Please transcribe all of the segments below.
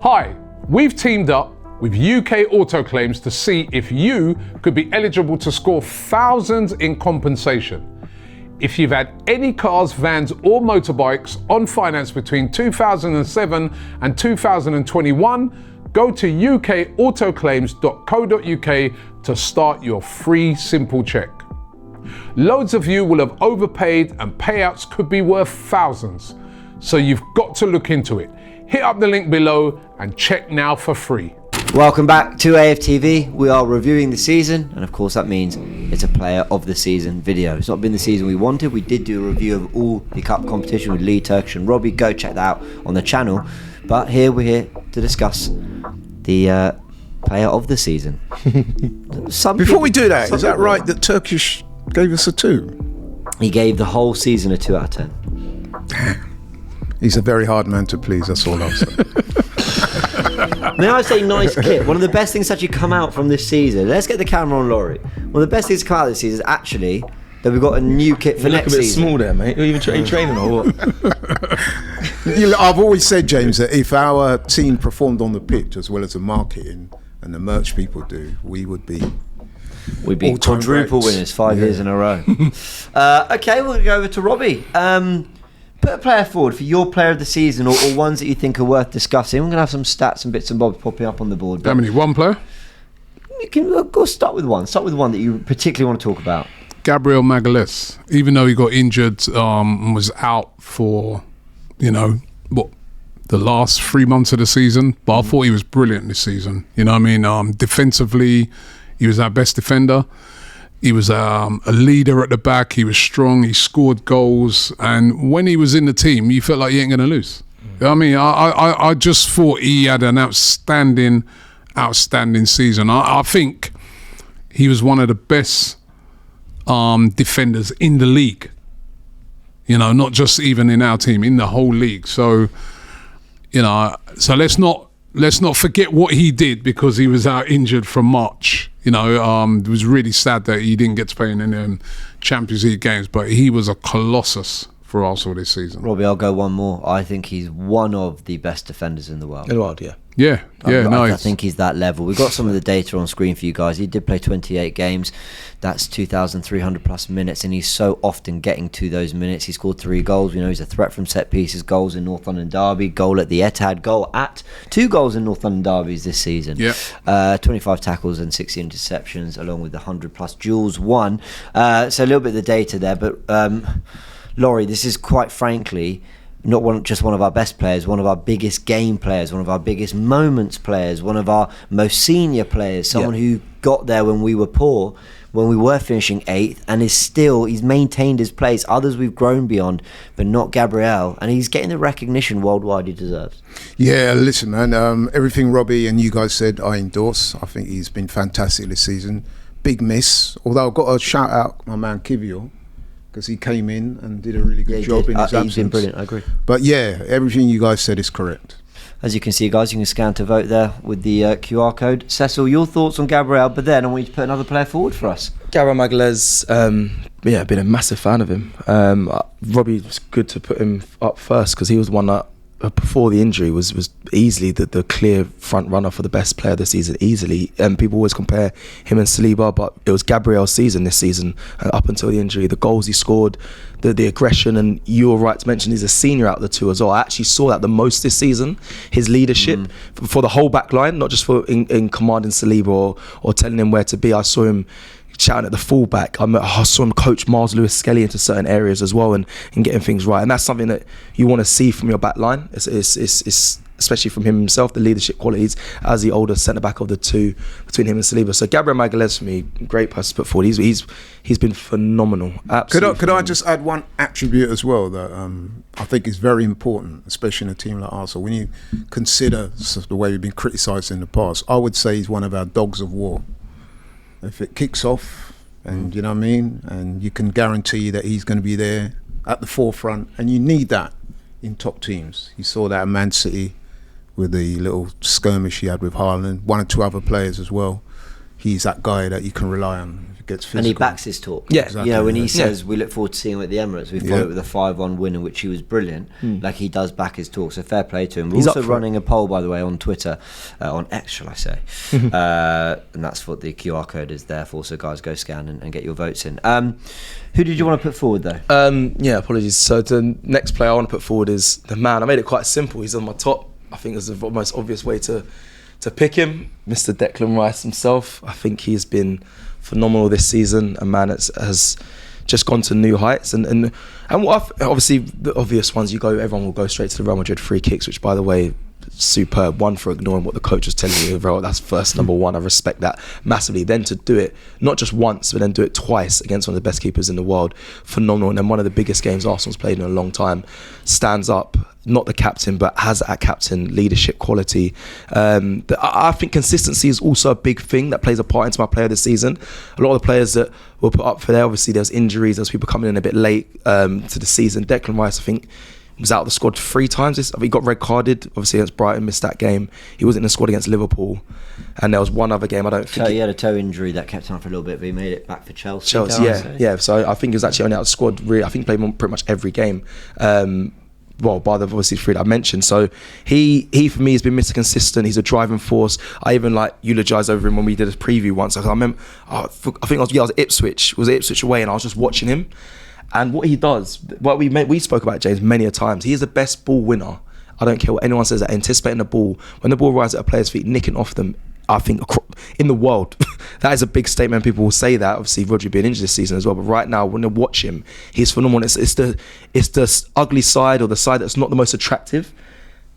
Hi, we've teamed up with UK Auto Claims to see if you could be eligible to score thousands in compensation. If you've had any cars, vans or motorbikes on finance between 2007 and 2021, go to ukautoclaims.co.uk to start your free simple check. Loads of you will have overpaid and payouts could be worth thousands, so you've got to look into it. Hit up the link below and check now for free. Welcome back to AFTV. We are reviewing the season, and of course that means it's a player of the season video. It's not been the season we wanted. We did do a review of all the cup competition with Lee, Turkish and Robbie. Go check that out on the channel. But here we're here to discuss the player of the season. Before we do that, is that right that Turkish gave us a 2? He gave the whole season a 2 out of 10. He's a very hard man to please, that's all I'll say. May I say nice kit? One of the best things to actually come out from this season. Let's get the camera on Laurie. One of the best things to come out this season is actually that we've got a new kit for next season. You look a bit small there, mate. Are you training or what? I've always said, James, that if our team performed on the pitch as well as the marketing and the merch people do, we'd be quadruple winners 5 years in a row. Okay, we'll go over to Robbie. Put a player forward for your player of the season, or ones that you think are worth discussing. We're going to have some stats and bits and bobs popping up on the board. How many? One player? You can go start with one. Start with one that you particularly want to talk about. Gabriel Magalhães, even though he got injured, was out for, the last 3 months of the season. But I thought he was brilliant this season. You know what I mean? Defensively, he was our best defender. He was a leader at the back. He was strong. He scored goals. And when he was in the team, you felt like you ain't going to lose. I mean, I just thought he had an outstanding season. I think he was one of the best defenders in the league. Not just even in our team, in the whole league. So, so let's not forget what he did because he was out injured from March. It was really sad that he didn't get to play in the Champions League games, but he was a colossus for Arsenal this season. Robbie, I'll go one more. I think he's one of the best defenders in the world. In the world, yeah. Yeah, nice. I think he's that level. We've got some of the data on screen for you guys. He did play 28 games. That's 2,300 plus minutes, and he's so often getting to those minutes. He scored 3 goals. We know he's a threat from set pieces, goals in North London Derby, goal at the Etihad, 2 goals in North London Derbies this season. Yeah. 25 tackles and 60 interceptions, along with the 100 plus duels won. So a little bit of the data there, but Laurie, this is quite frankly not just one of our best players, one of our biggest game players, one of our biggest moments players, one of our most senior players, someone who got there when we were poor, when we were finishing 8th, and he's maintained his place. Others we've grown beyond, but not Gabriel, and he's getting the recognition worldwide he deserves. Yeah, listen, man, everything Robbie and you guys said, I endorse. I think he's been fantastic this season. Big miss, although I've got to shout out my man Kivio, because he came in and did a really good job in his absence. He's been brilliant, I agree. But yeah, everything you guys said is correct. As you can see, guys, you can scan to vote there with the QR code. Cecil, your thoughts on Gabriel, but then I want you to put another player forward for us. Gabriel Magalhães, been a massive fan of him. Robbie, was good to put him up first because he was one that, before the injury, was easily the clear front runner for the best player of the season, easily. And people always compare him and Saliba, but it was Gabriel's season this season, up until the injury. The goals he scored, the aggression, and you were right to mention he's a senior out of the 2 as well. I actually saw that the most this season, his leadership for the whole back line, not just for in commanding Saliba or telling him where to be. I saw him shouting at the fullback. I saw him coach Myles Lewis-Skelly into certain areas as well, and getting things right. And that's something that you want to see from your back line. It's especially from him himself, the leadership qualities as the older centre back of the 2 between him and Saliba. So Gabriel Magalhães, for me, great person to put forward. He's been phenomenal. Absolutely. Could I just add one attribute as well that I think is very important, especially in a team like Arsenal. When you consider the way we've been criticised in the past, I would say he's one of our dogs of war. If it kicks off, and you know what I mean, and you can guarantee that he's going to be there at the forefront, and you need that in top teams. You saw that at Man City with the little skirmish he had with Haaland, 1 or 2 other players as well. he's that guy that you can rely on if it gets physical. And he backs his talk. Yeah. Exactly. You know, when he says we look forward to seeing him at the Emirates, we followed it with a 5-1 win in which he was brilliant. Like, he does back his talk, so fair play to him. We're He's also up for running a poll, by the way, on Twitter, on X, shall I say, and that's what the QR code is there for, so guys, go scan and get your votes in. Who did you want to put forward, though? Apologies. So the next player I want to put forward is the man. I made it quite simple. He's on my top. I think it's the most obvious way to pick him, Mr. Declan Rice himself. I think he's been phenomenal this season. A man that has just gone to new heights. And obviously the obvious ones, everyone will go straight to the Real Madrid free kicks, which, by the way, superb. One, for ignoring what the coach was telling you. That's first, number one. I respect that massively. Then to do it not just once, but then do it twice against one of the best keepers in the world, phenomenal. And then one of the biggest games Arsenal's played in a long time. Stands up, not the captain, but has that captain leadership quality. I think consistency is also a big thing that plays a part into my player this season. A lot of the players that were put up for there, obviously there's injuries, there's people coming in a bit late to the season. Declan Rice, I think, was out of the squad 3 times. He got red carded, obviously against Brighton, missed that game. He wasn't in the squad against Liverpool. And there was one other game, I don't think... He had a toe injury that kept him for a little bit, but he made it back for Chelsea. Yeah. So I think he was actually only out of the squad, really. I think he played pretty much every game. By the obviously 3 that I mentioned. So he for me has been Mr. Consistent. He's a driving force. I even eulogised over him when we did a preview once. I remember, I think I was at Ipswich. Was at Ipswich away, and I was just watching him. And what he does, what we spoke about, James, many a times. He is the best ball winner. I don't care what anyone says, that anticipating the ball, when the ball rises at a player's feet, nicking off them, I think in the world, that is a big statement. People will say that. Obviously, Rodri being injured this season as well. But right now, when you watch him, he's phenomenal. It's the ugly side, or the side that's not the most attractive,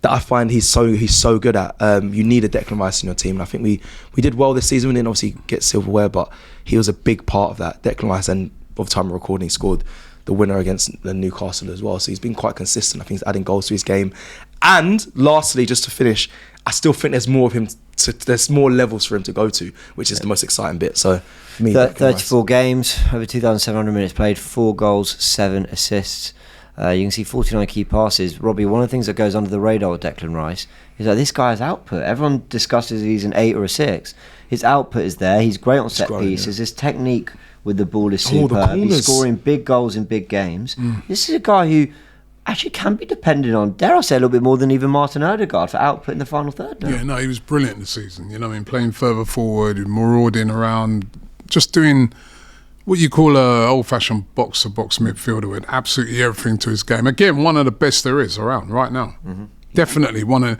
that I find he's so good at. You need a Declan Rice in your team, and I think we did well this season. We didn't obviously get silverware, but he was a big part of that. Declan Rice, and by the time of recording, he scored the winner against Newcastle as well. So he's been quite consistent. I think he's adding goals to his game. And lastly, just to finish, I still think there's more of him. There's more levels for him to go to, which is the most exciting bit. So for me, 34 games, over 2,700 minutes played, 4 goals, 7 assists. You can see 49 key passes. Robbie, one of the things that goes under the radar with Declan Rice is that this guy's output. Everyone discusses he's an 8 or a 6. His output is there. He's great on set pieces. His technique with the ball is superb. He's scoring big goals in big games. This is a guy who actually can be depended on, dare I say, a little bit more than even Martin Odegaard for output in the final third now. Yeah, no, he was brilliant this season. You know what I mean? Playing further forward, marauding around, just doing what you call a old-fashioned box-to-box midfielder with absolutely everything to his game. Again, one of the best there is around right now. Definitely one of,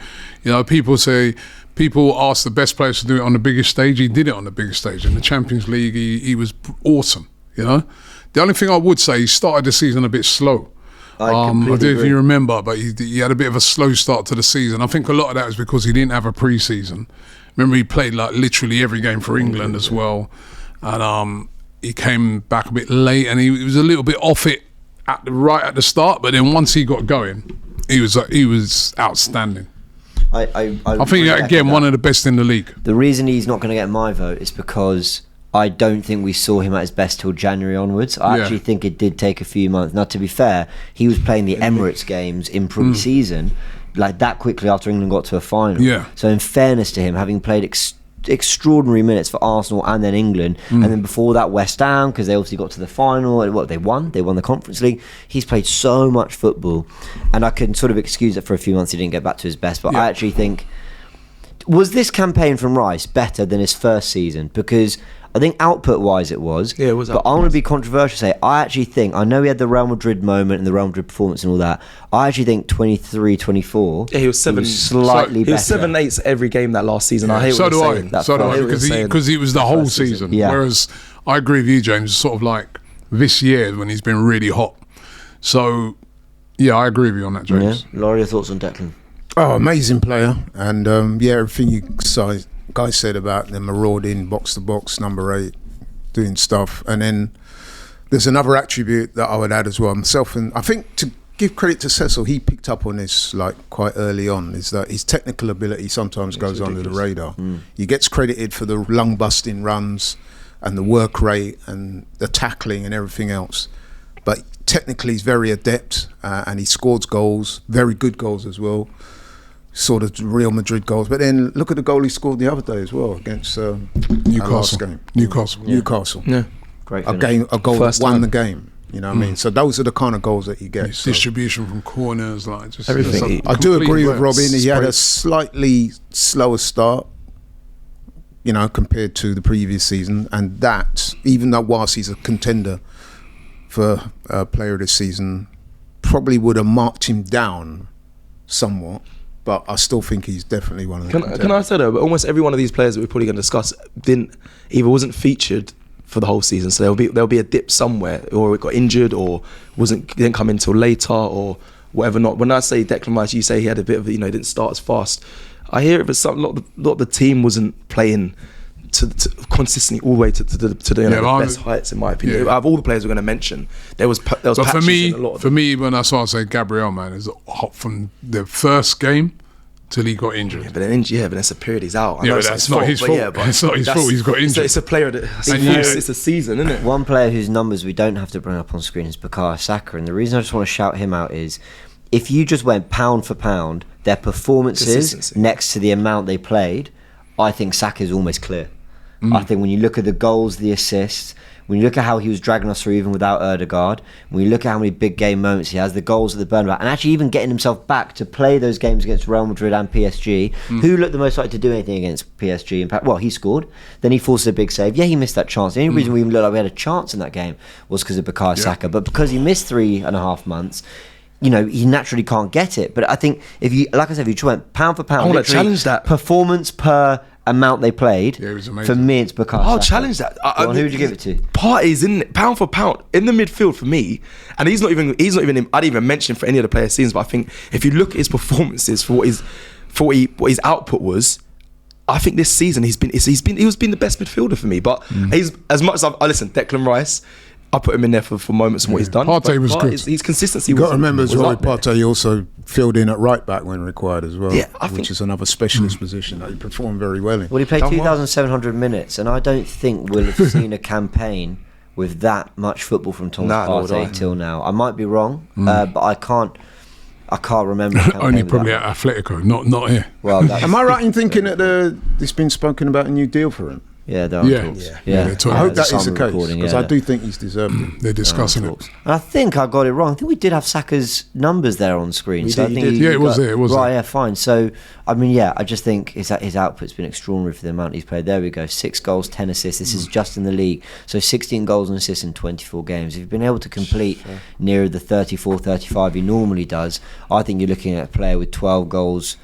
people ask the best players to do it on the biggest stage. He did it on the biggest stage. In the Champions League, he was awesome, The only thing I would say, he started the season a bit slow. I don't know if you remember, but he had a bit of a slow start to the season. I think a lot of that was because he didn't have a pre-season. Remember, he played literally every game for England as well. And he came back a bit late, and he was a little bit off it right at the start. But then once he got going, he was outstanding. I think, again, one of the best in the league. The reason he's not going to get my vote is because I don't think we saw him at his best till January onwards. I actually think it did take a few months. Now, to be fair, he was playing the Emirates games in pre-season that quickly after England got to a final. Yeah. So in fairness to him, having played extraordinary minutes for Arsenal and then England, and then before that West Ham, because they obviously got to the final, and they won the Conference League. He's played so much football, and I can sort of excuse it for a few months he didn't get back to his best, but I actually think, was this campaign from Rice better than his first season? Because I think output-wise it was. Yeah, it was. But I want to be controversial, say, I actually think, I know he had the Real Madrid moment and the Real Madrid performance and all that. I actually think 23-24. Yeah, he was slightly better. He was 7/8 every game that last season. I hate what you're saying. So do I, because he was the whole season. Yeah. Whereas I agree with you, James, sort of like this year when he's been really hot. So, yeah, I agree with you on that, James. Yeah. Laurie, your thoughts on Declan? Oh, amazing player. And, everything you guys said about the marauding, box-to-box, number 8, doing stuff. And then there's another attribute that I would add as well. Myself, and I think to give credit to Cecil, he picked up on this quite early on, is that his technical ability sometimes goes under the radar. He gets credited for the lung-busting runs and the work rate and the tackling and everything else. But technically he's very adept, and he scores goals, very good goals as well. saw the Real Madrid goals. But then look at the goal he scored the other day as well against Newcastle. our last game. Newcastle. Yeah. Great A finish. goal First that won time. the game. You know what I mean? So those are the kind of goals that you get. His So distribution from corners, like just Everything. I do agree with Robbie. Robin. He had a slightly slower start, you know, compared to the previous season, and that, even though whilst he's a contender for player of the season, probably would have marked him down somewhat. But I still think he's definitely one of the contenders. Can I say though, almost every one of these players that we're probably going to discuss wasn't featured for the whole season, so there'll be a dip somewhere, or it got injured, or didn't come in till later, or whatever. Not when I say Declan Rice, you say he had a bit of didn't start as fast. I hear it, but a lot of the team wasn't playing to consistently all the way to the best heights, in my opinion. Yeah. Out of all the players we're going to mention, there was But patches for me, in a lot of when I saw say Gabriel, man, is hot from the first game till he got injured. but that's a period he's out. I know but it's that's not his fault. It's not his fault. He's got injured. It's a player it's a season, isn't it? One player whose numbers we don't have to bring up on screen is Bukayo Saka, and the reason I just want to shout him out is if you just went pound for pound, their performances Consistency. next to the amount they played, I think Saka is almost clear. I think when you look at the goals, the assists, when you look at how he was dragging us through even without Ødegaard, when you look at how many big game moments he has, the goals at the Bernabeu, and actually even getting himself back to play those games against Real Madrid and PSG, who looked the most likely to do anything against PSG? In fact, well, he scored, then he forced a big save. Yeah, he missed that chance. The only reason we even looked like we had a chance in that game was because of Bukayo Saka, but because he missed 3.5 months, you know, he naturally can't get it. But I think if you, like I said, if you just went pound for pound, I want to challenge that performance per amount they played. Yeah, it was amazing. For me, it's Bukayo I'll Saka. challenge that. Go on, who would you give it to? Partey's in pound for pound in the midfield for me, and he's not even in, I didn't even mention for any of the players' seasons. But I think if you look at his performances for what his output was, I think this season he's been the best midfielder for me. But he's, as much as I listen, Declan Rice, I put him in there for moments and what he's done. Partey was good. His consistency. You've got to remember as well, up there. Partey also filled in at right back when required as well, Yeah, I think- which is another specialist position that he performed very well in. Well, he played Done well. 2,700 minutes, and I don't think we'll have seen a campaign with that much football from Thomas Nor would I. Partey till now. I might be wrong, but I can't remember. A campaign Only with probably that. at Atletico, not here. Well, that's, Am I right in thinking that there's been spoken about a new deal for him? Yeah, there are Yeah. talks. Yeah. Yeah, they're talking I hope there's that is the some case, recording, because yeah. I do think he's deserved it. They're discussing it. Talks. And I think I got it wrong. I think we did have Saka's numbers there on screen. We so did, I you think did. Yeah, it was there, it was right, there. yeah, fine. So, I mean, yeah, I just think his output's been extraordinary for the amount he's played. There we go. 6 goals, 10 assists. This is just in the league. So 16 goals and assists in 24 games. If you've been able to complete nearer the 34, 35 he normally does, I think you're looking at a player with 12 goals,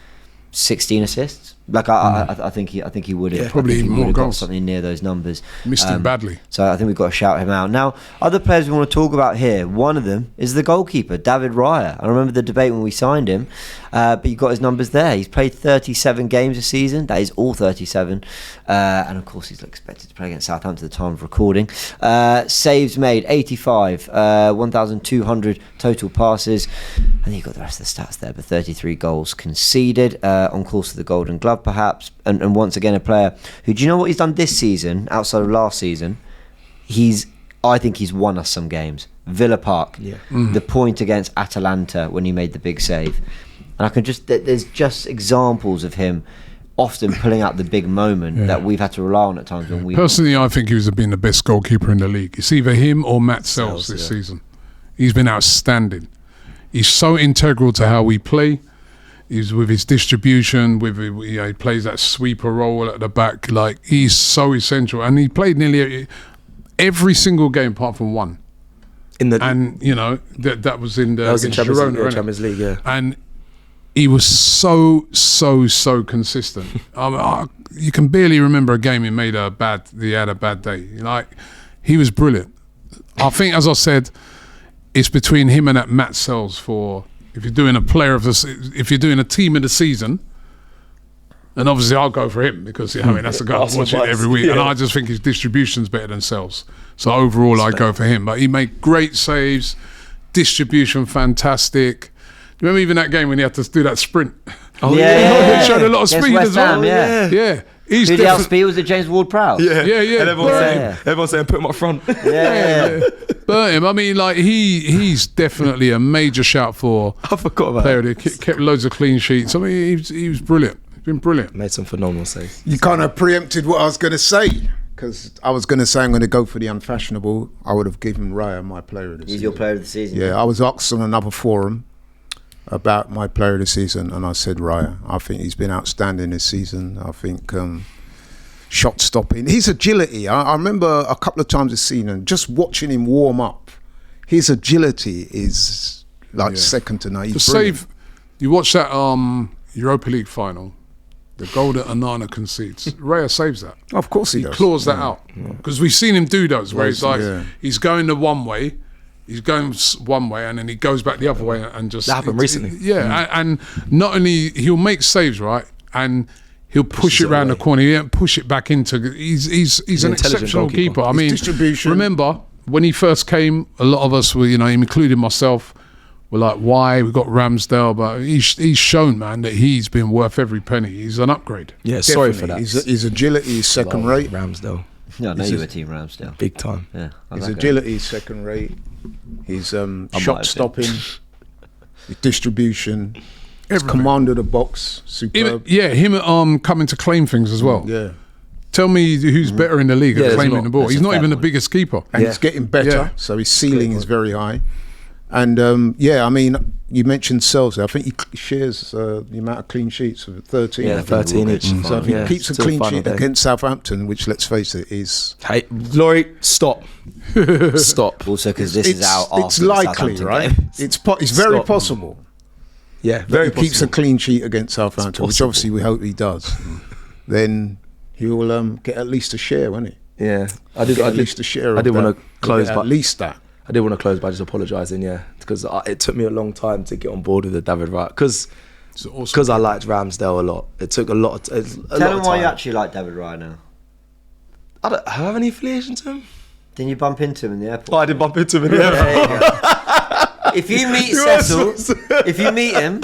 16 assists. Like I think he would have probably even more got goals. something near those numbers. Missed him badly. So I think we've got to shout him out. Now, other players we want to talk about here, one of them is the goalkeeper, David Raya. I remember the debate when we signed him, but you got his numbers there. He's played 37 games a season. That is all 37. And of course, he's expected to play against Southampton at the time of recording. Saves made, 85. 1,200 total passes. I think you've got the rest of the stats there, but 33 goals conceded. On course for the Golden Glove, perhaps. And once again, a player who, do you know what he's done this season, outside of last season? I think he's won us some games. Villa Park, the point against Atalanta when he made the big save. And I can there's just examples of him often pulling out the big moment that we've had to rely on at times when we. Personally, I think he's been the best goalkeeper in the league. It's either him or Matt Sells this season. He's been outstanding. He's so integral to how we play. He's with his distribution, he plays that sweeper role at the back. Like, he's so essential, and he played nearly every single game apart from one. And you know that was in the Champions League, yeah. And he was so consistent. You can barely remember a game he had a bad day. Like, he was brilliant. I think, as I said, it's between him and that Matt Sells for. If you're doing if you're doing a team of the season, and obviously I'll go for him because that's the guy I watch it every week, and I just think his distribution's better than Sells. So overall, I go for him. But he made great saves, distribution fantastic. Remember even that game when he had to do that sprint? Yeah. He showed a lot of Against speed West as well. Ham, yeah. He's Who did definitely. outspeed? Was it James Ward-Prowse? Yeah. And Yeah. everyone's saying put him up front. Yeah. Burn him. I mean, like he's definitely a major shout for I forgot about player. that. That kept loads of clean sheets. I mean, he was brilliant. He's been brilliant. Made some phenomenal saves. You kind of preempted what I was going to say, because I was going to say I'm going to go for the unfashionable. I would have given Raya my player of the season. He's your player of the season. Yeah, I was asked on another forum about my player of the season, and I said Raya. I think he's been outstanding this season. I think shot stopping, his agility. I remember a couple of times this season, just watching him warm up. His agility is like second to none. To He's brilliant. save, you watch that Europa League final, the goal that Anana concedes. Raya saves that. Of course he He does. claws that out because we've seen him do those where he's like he's going the one way. He's going one way and then he goes back the other way and just... That happened recently. And not only... He'll make saves, right? And he'll push it around the corner. He won't push it back into... He's an intelligent exceptional goalkeeper. keeper. I His mean, distribution. remember, when he first came, a lot of us were, including myself, were like, why? We've got Ramsdale. But he's shown, man, that he's been worth every penny. He's an upgrade. Yeah, sorry for that. His agility is second rate. Ramsdale, No, I know you were Team Ramsdale. big time. Yeah. I His like agility is second rate. His might have shot been. stopping, his distribution, his Everything. command of the box, superb. Him coming to claim things as well. Yeah. Tell me who's better in the league Yeah, at there's claiming not. the ball. That's He's a not fair even the point. biggest keeper. And Yeah. he's getting better, Yeah. so his ceiling is very high. And I mean, you mentioned Sells. I think he shares the amount of clean sheets of 13. Yeah, I think. 13 each. So if he Yeah, keeps a still clean final sheet day. against Southampton, which let's face it is, Hey, Laurie, stop. Stop. Also, because this is out it's after the likely, Southampton right? game. It's very Stop. possible. Yeah, Very very he keeps a possible. clean sheet against Southampton, which possible. obviously we hope he does. Then he will get at least a share, won't he? Yeah, I did. Get I at did. least a share. I did want to close, at but least that. I did want to close by just apologising. Yeah, because it took me a long time to get on board with the David Wright because It's awesome. I liked Ramsdale a lot. It took a lot. Tell him why you actually like David Raya now. I don't have any affiliation to him. Didn't you bump into him in the airport? Oh, I did bump into him in the There airport. you go. If you meet Cecil, if you meet him,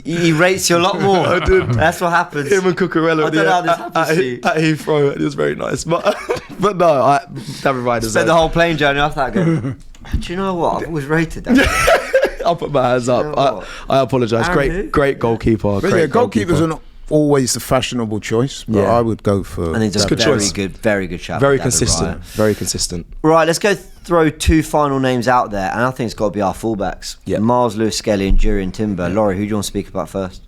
he rates you a lot more. I did. That's what happens. Him and Cucurella I don't know how this happens to you. at Heathrow. It was very nice, but no, David Wright Spent the whole plane journey off that going, do you know what? I've always rated that. I'll put my hands up. You know what? I apologise. Aaron, Great goalkeeper. But Great yeah, goalkeepers goalkeeper. are not always the fashionable choice, but Yeah. I would go for. And it's a good very choice. very good shout. Very for David consistent. Raya. Very consistent. Right, let's go throw two final names out there, and I think it's got to be our fullbacks. Yeah. Myles Lewis-Skelly and Jurrien Timber. Laurie, who do you want to speak about first?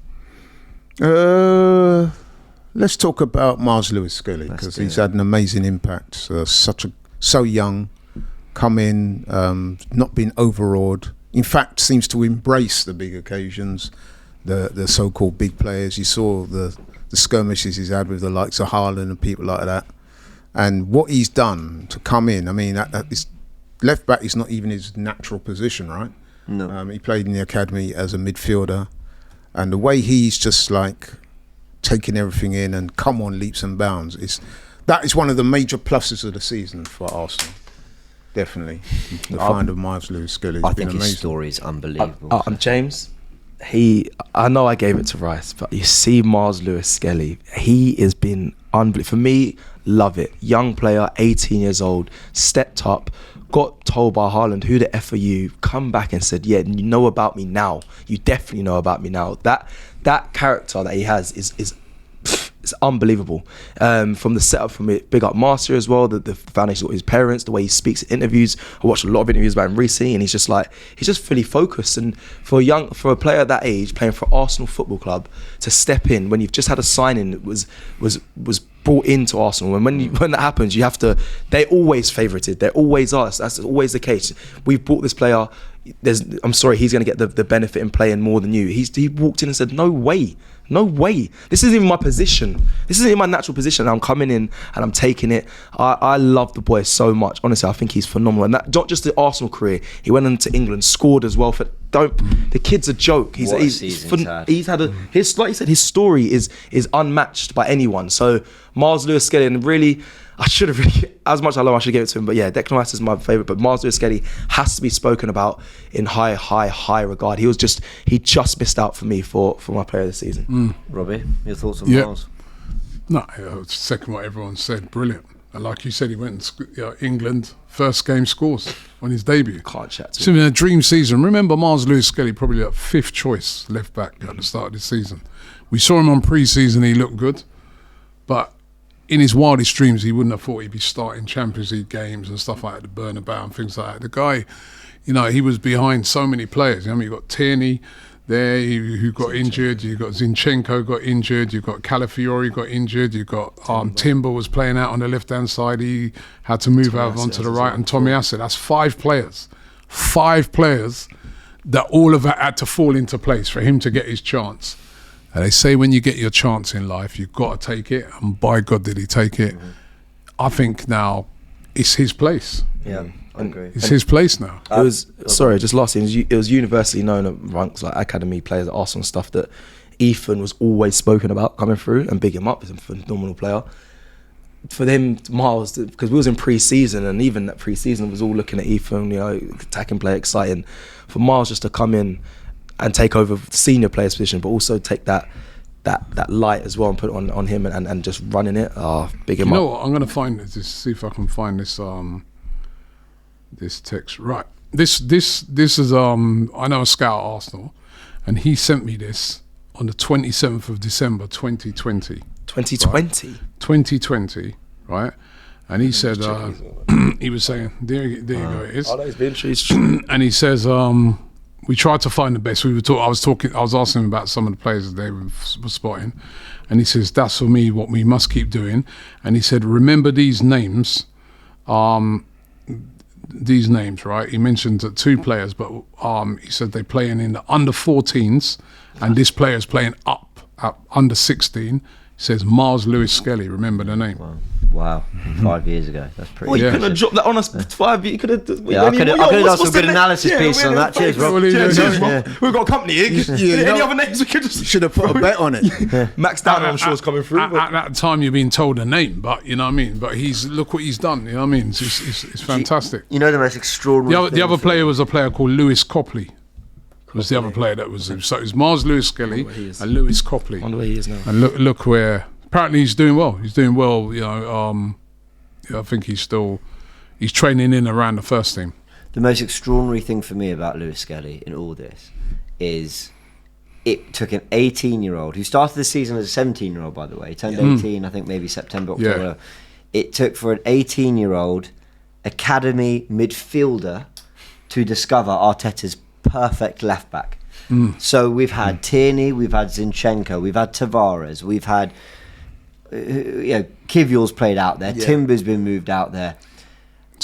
Let's talk about Myles Lewis-Skelly, Let's because do he's it. had an amazing impact. So young, come in, not been overawed. In fact, seems to embrace the big occasions, the so-called big players. You saw the skirmishes he's had with the likes of Haaland and people like that. And what he's done to come in, I mean, that is, left back is not even his natural position, right? No. He played in the academy as a midfielder, and the way he's just like taking everything in and come on leaps and bounds that is one of the major pluses of the season for Arsenal. Definitely, the find of Myles Lewis-Skelly has I been think his amazing. story is unbelievable. I'm James. I know I gave it to Rice, but you see Myles Lewis-Skelly, he has been unbelievable. For me, love it. Young player, 18 years old, stepped up, got told by Haaland, who the F are you? Come back and said, yeah, you know about me now. You definitely know about me now. That character that he has is it's unbelievable. From the setup, from it, big up Master as well, the foundation of his parents, the way he speaks in interviews. I watched a lot of interviews about him recently, and he's just fully focused. And for a player at that age playing for Arsenal Football Club to step in when you've just had a signing that was brought into Arsenal, and when that happens, you have to. They're always favoured. They always are. That's always the case. We've brought this player. I'm sorry, he's going to get the benefit in playing more than you. He walked in and said, no way. This isn't even my position. This isn't even my natural position. I'm coming in and I'm taking it. I love the boy so much. Honestly, I think he's phenomenal. And that, not just the Arsenal career, he went into England, scored as well. The kid's a joke. What a season he's had. Like you said, his story is unmatched by anyone. So Myles Lewis-Skelly, and really, I should have really, as much as I love him, I should give it to him. But yeah, Declan Rice is my favourite. But Myles Lewis-Skelly has to be spoken about in high regard. He just missed out for me for my player of the season. Robbie, your thoughts on Yeah. Myles? No, second what everyone said, brilliant. And like you said, he went to England, first game scores on his debut. Can't chat to It's been a dream season. Remember Myles Lewis-Skelly, probably like 5th choice left back at the start of the season. We saw him on pre-season, he looked good. But in his wildest dreams, he wouldn't have thought he'd be starting Champions League games and stuff like that, the Bernabeu and things like that. The guy, he was behind so many players. You got T&Cs there who got injured. You've got Zinchenko got injured. You've got Calafiori got injured. You've got Timber was playing out on the left-hand side. He had to move out onto the right. And Tommy Asse. That's 5 players. 5 players that all of it had to fall into place for him to get his chance. And they say when you get your chance in life, you've got to take it. And by God, did he take it. Mm-hmm. I think now it's his place. Yeah. I agree. It's his place now. It was just last year. It was universally known amongst like academy players at Arsenal and stuff that Ethan was always spoken about coming through, and big him up. He's a phenomenal player. For them, Myles, because we was in pre-season, and even that pre-season was all looking at Ethan, attacking player, exciting. For Myles just to come in and take over the senior player's position, but also take that light as well and put it on him and just running it. Big him up. You know what? I'm going to find this. See if I can find this. This text, right? This is I know a scout at Arsenal, and he sent me this on the 27th of December 2020. 2020? Right? 2020, right? And he said he was saying there you go, it is. He's been intrigued. And he says we tried to find the best. I was asking him about some of the players that they were spotting, and he says that's for me what we must keep doing. And he said remember these names. These names, right? He mentioned 2 players, but he said they're playing in the under 14s, and this player's playing up at under 16. He says Myles Lewis-Skelly. Remember the name? Wow. 5 years ago. That's pretty. Well, you couldn't have dropped that on us 5 years. You could have. I could have done some good analysis piece on that. Cheers, Rob. We've got a company here. Any other names we could just should have put a bet on it. Max Down, I'm sure, is coming through. At that time, you're being told a name, but you know what I mean. But look what he's done. You know what I mean? It's fantastic. The most extraordinary. The other player was a player called Lewis Copley. Was the other player that was so it was Myles Lewis-Skelly and Lewis Copley. I wonder where he is now. And look where apparently he's doing well. He's doing well. I think he's training in around the first team. The most extraordinary thing for me about Lewis-Skelly in all this is it took an 18-year-old who started the season as a 17-year-old, by the way. He turned 18, I think maybe September, October. Yeah. It took for an 18-year-old academy midfielder to discover Arteta's perfect left back. So we've had Tierney, we've had Zinchenko, we've had Tavares, we've had Kivior's played out there, Timber's been moved out there,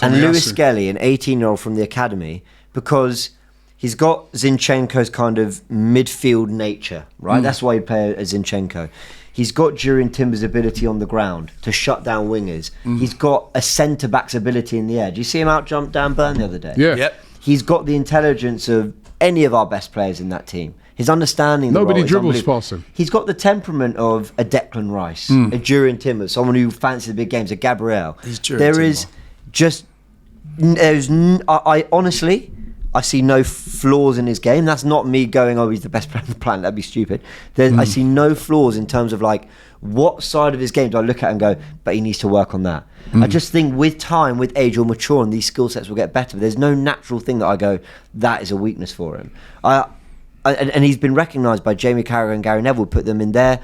and Lewis-Skelly, an 18-year-old from the academy, because he's got Zinchenko's kind of midfield nature, right? That's why you play as Zinchenko. He's got Jurrien Timber's ability on the ground to shut down wingers. He's got a centre-back's ability in the air. Did you see him out-jump Dan Burn the other day? Yeah. Yep. He's got the intelligence of any of our best players in that team. His understanding. Nobody dribbles past him. He's got the temperament of a Declan Rice, a Jurrien Timber, someone who fancies the big games, a Gabriel. I honestly, I see no flaws in his game. That's not me going, oh, he's the best player on the planet. That'd be stupid. I see no flaws in terms of like, what side of his game do I look at and go, but he needs to work on that. I just think with time, with age, will mature and these skill sets will get better. But there's no natural thing that I go, that is a weakness for him. And he's been recognised by Jamie Carragher and Gary Neville, put them in their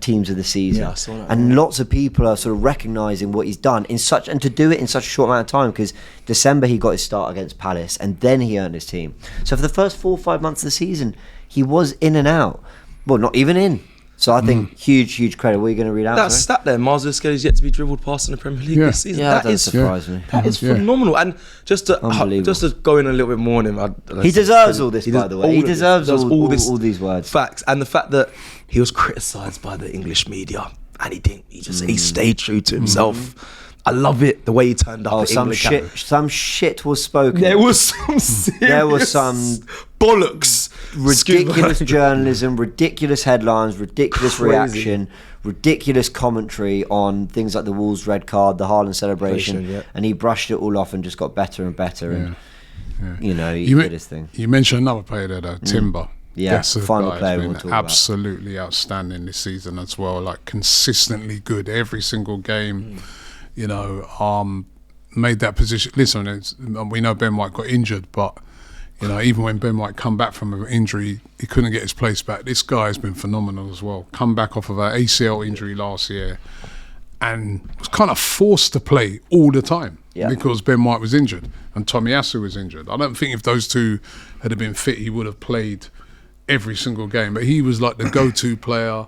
teams of the season. Yeah, I saw that, and lots of people are sort of recognising what he's done and to do it in such a short amount of time, because December he got his start against Palace and then he earned his team. So for the first 4 or 5 months of the season, he was in and out. Well, not even in. So I think huge credit. What are you going to read out? That stat there, Myles Lewis-Skelly's yet to be dribbled past in the Premier League this season. Yeah, that doesn't surprise me. That is phenomenal. And just to go in a little bit more on him, he deserves all this, by the way. He deserves all these words. Facts. And the fact that he was criticised by the English media and he didn't. He stayed true to himself. I love it, the way he turned up. Some shit was spoken. There was some bollocks. Ridiculous journalism, ridiculous headlines, ridiculous reaction, ridiculous commentary on things like the Wolves red card, the Haaland celebration, and he brushed it all off and just got better and better. And he did his thing. You mentioned another player there, though, Timber. Yeah, That's a final guy player who's we'll been talk about. absolutely outstanding this season as well. Like consistently good every single game. You know, made that position. Listen, we know Ben White got injured, but you know, even when Ben White come back from an injury, he couldn't get his place back. This guy has been phenomenal as well. Come back off of an ACL injury last year, and was kind of forced to play all the time because Ben White was injured and Tomiyasu was injured. I don't think if those two had been fit, he would have played every single game. But he was like the go-to player,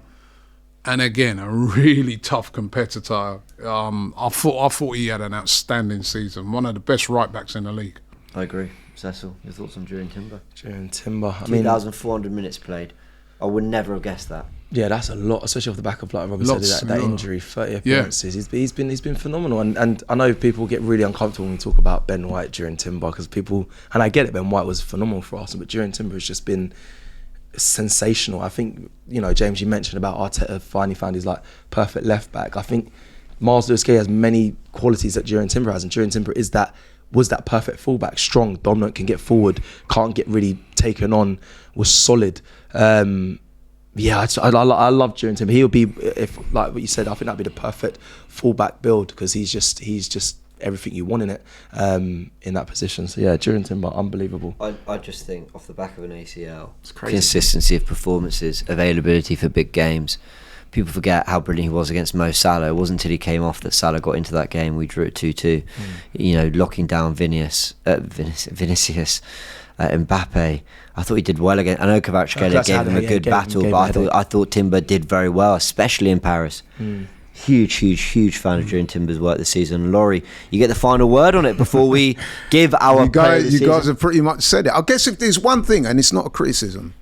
and again, a really tough competitor. I thought he had an outstanding season. One of the best right backs in the league. I agree. Cecil, your thoughts on Jurrien Timber? Jurrien Timber. 2,400 minutes played. I would never have guessed that. Yeah, that's a lot, especially off the back of, like Robbie said, that injury, 30 appearances. He's been phenomenal, and I know people get really uncomfortable when we talk about Ben White, Jurrien Timber, because people, and I get it, Ben White was phenomenal for Arsenal, but Jurrien Timber has just been sensational. I think, you know, James, you mentioned about Arteta finally found his like perfect left back. I think Myles Lewis-Skelly has many qualities that Jurrien Timber has, and Jurrien Timber was that perfect fullback, strong, dominant, can get forward, can't get really taken on, was solid. I love Jurrien Timber. He'll be, if like what you said, I think that'd be the perfect fullback build, because he's just everything you want in it, in that position. So yeah, Jurrien Timber, unbelievable. I just think off the back of an ACL, It's crazy. Consistency of performances, availability for big games. People forget how brilliant he was against Mo Salah. It wasn't until he came off that Salah got into that game. We drew it 2-2. You know, locking down Vinicius, Mbappe. I thought he did well again. I know Kvaratskhelia gave him a good battle, but I thought Timber did very well, especially in Paris. Huge fan of Jurrien Timber's work this season. Laurie, you get the final word on it before we give our you guys have pretty much said it. I guess if there's one thing, and it's not a criticism,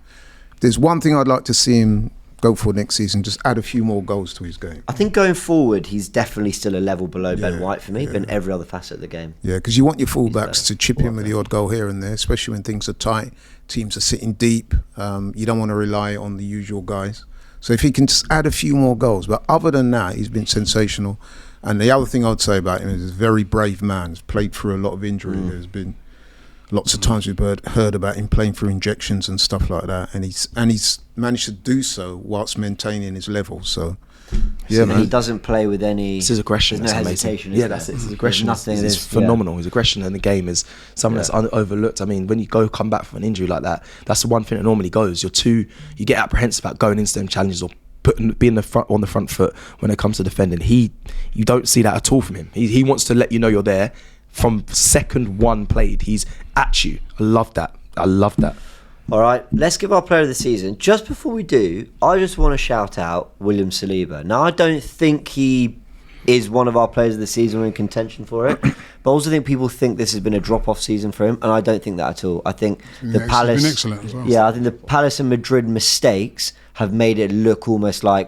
there's one thing I'd like to see him go for next season, just add a few more goals to his game. I think going forward, he's definitely still a level below Ben White for me, but in every other facet of the game. Yeah, because you want your fullbacks to chip in with the odd goal here and there, especially when things are tight, teams are sitting deep. You don't want to rely on the usual guys. So if he can just add a few more goals. But other than that, he's been sensational. And the other thing I would say about him is he's a very brave man. He's played through a lot of injury. There's been lots of times we've heard about him playing through injections and stuff like that, and he's managed to do so whilst maintaining his level. So, yeah, man. He doesn't play with any. It's his aggression. There's That's no amazing. hesitation. Yeah, that's it. His aggression is phenomenal. His aggression in the game is something that's overlooked. I mean, when you come back from an injury like that, that's the one thing that normally goes. You get apprehensive about going into them challenges or being on the front foot when it comes to defending. You don't see that at all from him. He wants to let you know you're there. From second one played, he's at you. I love that. All right, let's give our player of the season. Just before we do, I just want to shout out William Saliba. Now, I don't think he is one of our players of the season or in contention for it, but I also think people think this has been a drop-off season for him, and I don't think that at all. I think the Palace, been excellent as well. Yeah, I think the Palace and Madrid mistakes have made it look almost like,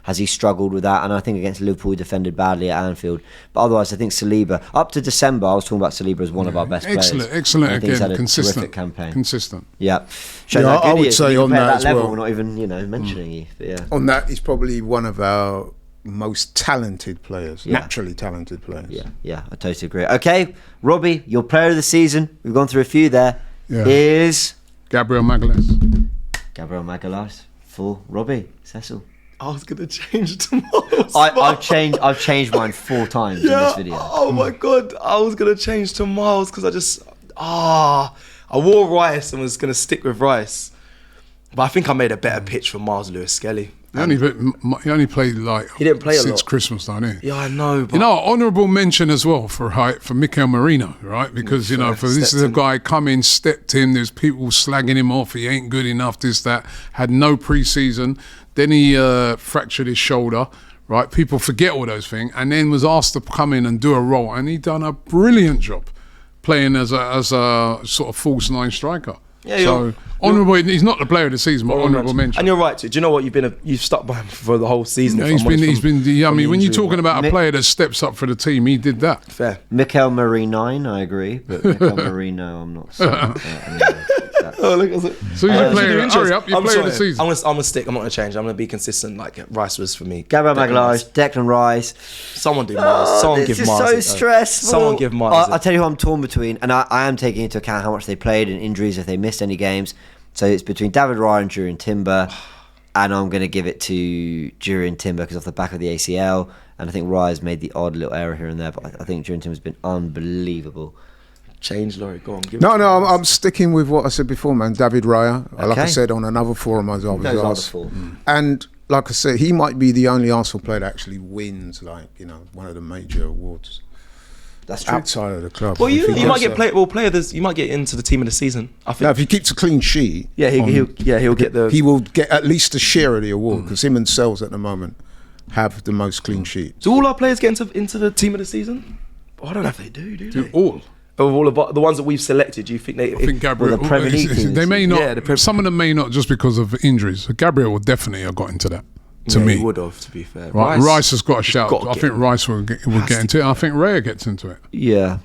has he struggled with that? And I think against Liverpool, he defended badly at Anfield. But otherwise, I think Saliba, up to December, I was talking about Saliba as one of our best players. Excellent I think he's had a consistent terrific campaign. Consistent. Yeah. Shows how good I he would is. say You on play at that as level, well. we're not even, mentioning you. But yeah. On that, he's probably one of our most talented players, naturally talented players. Yeah, I totally agree. Okay, Robbie, your player of the season, we've gone through a few there, is Gabriel Magalhães. Gabriel Magalhães for Robbie. Cecil. I was gonna change tomorrow. I've changed mine 4 times in this video. Oh my god, I was gonna change to Myles because I wore Rice and was gonna stick with Rice, but I think I made a better pitch for Myles Lewis-Skelly. He only played he didn't play since a lot. Christmas, don't he? Yeah, I know. But honourable mention as well for Mikel Merino, right? Because this is a guy come in, stepped in. There's people slagging him off. He ain't good enough. This, that. Had no pre-season. Then he fractured his shoulder. Right? People forget all those things, and then was asked to come in and do a role, and he done a brilliant job playing as a sort of false 9 striker. Yeah, so honourable. He's not the player of the season, but honourable mention. And you're right too. Do you know what? You've stuck by him for the whole season. Yeah, he's been. I mean, when you're talking about a player that steps up for the team, he did that. Fair. Mikel Merino, I agree, but Mikel Merino, I'm not. So you're playing. Hurry up! You're playing the season. I'm gonna stick. I'm not gonna change. I'm gonna be consistent. Like Rice was for me. Gabriel Magalhães, Declan Rice. Someone do Myles. Someone give Myles. This is so stressful. Someone give Myles. I'll tell you who I'm torn between, and I am taking into account how much they played and injuries if they missed any games. So it's between David Raya and Jurrien Timber, and I'm going to give it to Jurrien Timber because off the back of the ACL, and I think Raya's made the odd little error here and there, but I think Jurrien Timber's been unbelievable. Change, Laurie. Go on. No, I'm sticking with what I said before, man. David Raya. Okay. Like I said on another forum, I was Those are the asked. four. And like I said, he might be the only Arsenal player that actually wins, like, you know, one of the major awards. That's true. Outside of the club. Well, you might get player. you might get into the team of the season. I think. Now, if he keeps a clean sheet, Yeah, he'll get the. he will get at least a share of the award because him and Sells at the moment have the most clean sheets. Do all our players get into the team of the season? Oh, I don't know if they do they? All. Of all of the ones that we've selected, do you think they? I think Gabriel. Well, the Premier League teams. They may not. Yeah, some of them may not just because of injuries. Gabriel would definitely have got into that. To me, he would have. To be fair, right. Rice has got a shout. got to I get think in. Rice will get into it. I think Raya gets into it. Yeah.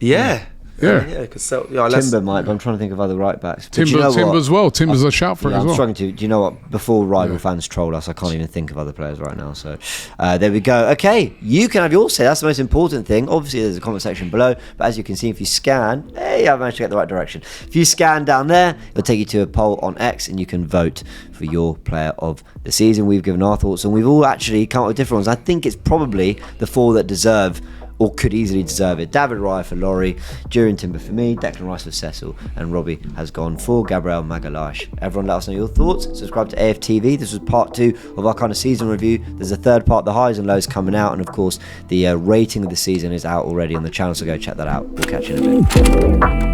Yeah. Yeah. Because Timber might, but I'm trying to think of other right backs. But do you Timber, know Timber what? as well. Timber's a shout for it Yeah, as I'm well. struggling to. Do you know what? Before rival fans troll us, I can't even think of other players right now. So there we go. Okay, you can have your say. That's the most important thing. Obviously, there's a comment section below. But as you can see, if you scan, hey, I've managed to get the right direction. If you scan down there, it'll take you to a poll on X, and you can vote for your player of the season. We've given our thoughts, and we've all actually come up with different ones. I think it's probably the four that deserve or could easily deserve it. David Raya for Laurie, Jurrien Timber for me, Declan Rice for Cecil, and Robbie has gone for Gabriel Magalhães. Everyone let us know your thoughts. Subscribe to AFTV. This was part 2 of our kind of season review. There's a third part, the highs and lows, coming out, and of course the rating of the season is out already on the channel, so go check that out. We'll catch you in a bit.